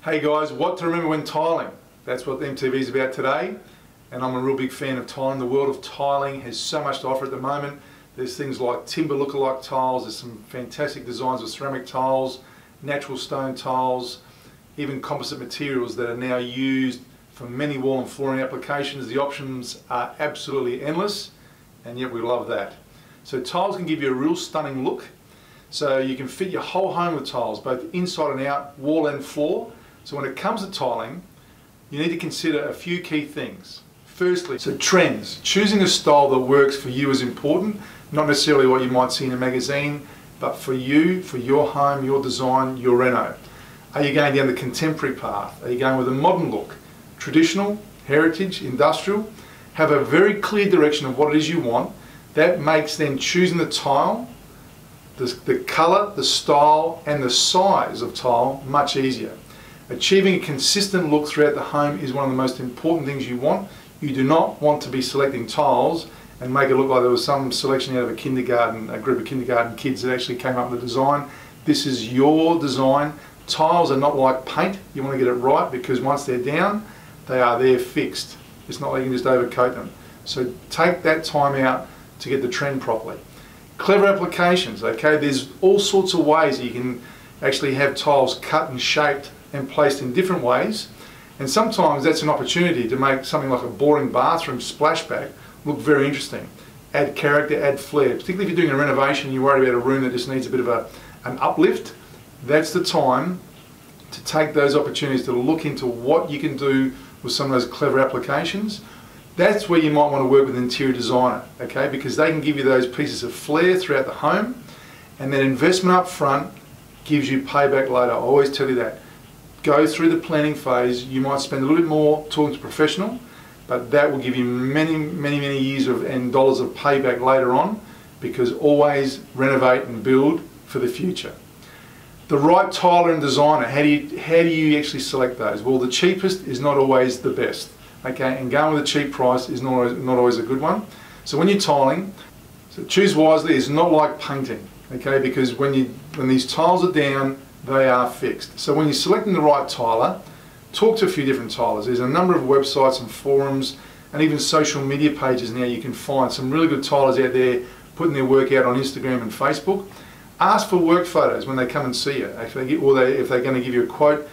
Hey guys, what to remember when tiling? That's what MTV is about today, and I'm a real big fan of tiling. The world of tiling has so much to offer at the moment. There's things like timber lookalike tiles, there's some fantastic designs of ceramic tiles, natural stone tiles, even composite materials that are now used for many wall and flooring applications. The options are absolutely endless, and yet we love that. So tiles can give you a real stunning look. So you can fit your whole home with tiles, both inside and out, wall and floor. So when it comes to tiling, you need to consider a few key things. Firstly, so trends. Choosing a style that works for you is important, not necessarily what you might see in a magazine, but for you, for your home, your design, your reno. Are you going down the contemporary path? Are you going with a modern look? Traditional, heritage, industrial? Have a very clear direction of what it is you want. That makes then choosing the tile, the colour, the style and the size of tile much easier. Achieving a consistent look throughout the home is one of the most important things you want. You do not want to be selecting tiles and make it look like there was some selection out of a kindergarten, a group of kindergarten kids that actually came up with the design. This is your design. Tiles are not like paint. You want to get it right because once they're down, they are there fixed. It's not like you can just overcoat them. So take that time out to get the trend properly. Clever applications, okay? There's all sorts of ways that you can actually have tiles cut and shaped and placed in different ways, and sometimes that's an opportunity to make something like a boring bathroom splashback look very interesting. Add character, add flair. Particularly if you're doing a renovation, you're worried about a room that just needs a bit of an uplift. That's the time to take those opportunities to look into what you can do with some of those clever applications. That's where you might want to work with an interior designer, okay, because they can give you those pieces of flair throughout the home, and that investment up front gives you payback later. I always tell you that. Go through the planning phase. You might spend a little bit more talking to a professional, but that will give you many years and dollars of payback later on, because always renovate and build for the future. The right tiler and designer, how do you actually select those? Well, the cheapest is not always the best, okay, and going with a cheap price is not always a good one. So when you're tiling, so choose wisely. Is not like painting, okay, because when these tiles are down, they are fixed. So when you're selecting the right tiler, talk to a few different tilers. There's a number of websites and forums and even social media pages now you can find some really good tilers out there putting their work out on Instagram and Facebook. Ask for work photos when they come and see you, if they're going to give you a quote.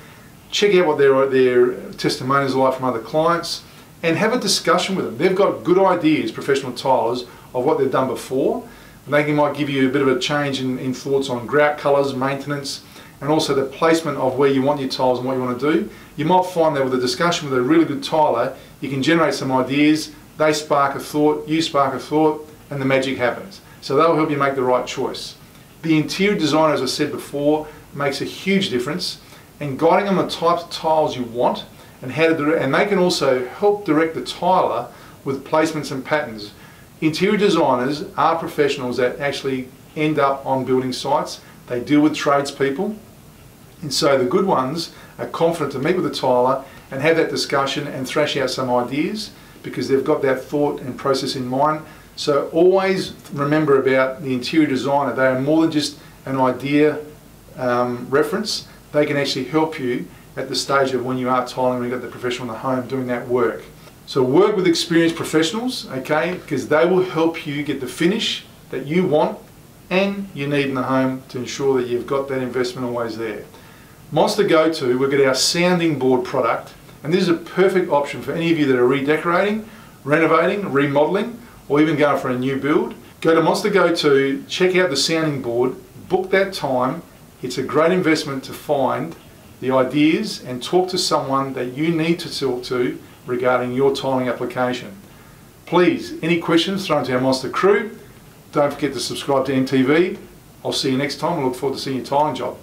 Check out what their testimonials are like from other clients and have a discussion with them. They've got good ideas, professional tilers, of what they've done before. They might give you a bit of a change in thoughts on grout colours, maintenance, and also the placement of where you want your tiles and what you want to do. You might find that with a discussion with a really good tiler, you can generate some ideas, they spark a thought, you spark a thought, and the magic happens. So that'll help you make the right choice. The interior designer, as I said before, makes a huge difference, and guiding on the types of tiles you want and how to do it, and they can also help direct the tiler with placements and patterns. Interior designers are professionals that actually end up on building sites. They deal with tradespeople, and so the good ones are confident to meet with the tiler and have that discussion and thrash out some ideas because they've got that thought and process in mind. So always remember about the interior designer. They are more than just an idea reference. They can actually help you at the stage of when you are tiling, when you've got the professional in the home doing that work. So work with experienced professionals, okay, because they will help you get the finish that you want and you need in the home to ensure that you've got that investment always there. Monsta Go-To, we've got our sounding board product, and this is a perfect option for any of you that are redecorating, renovating, remodeling, or even going for a new build. Go to Monsta Go-To, check out the sounding board, book that time. It's a great investment to find the ideas and talk to someone that you need to talk to regarding your tiling application. Please, any questions, throw them to our Monsta crew. Don't forget to subscribe to MTV. I'll see you next time. I look forward to seeing your tiling job.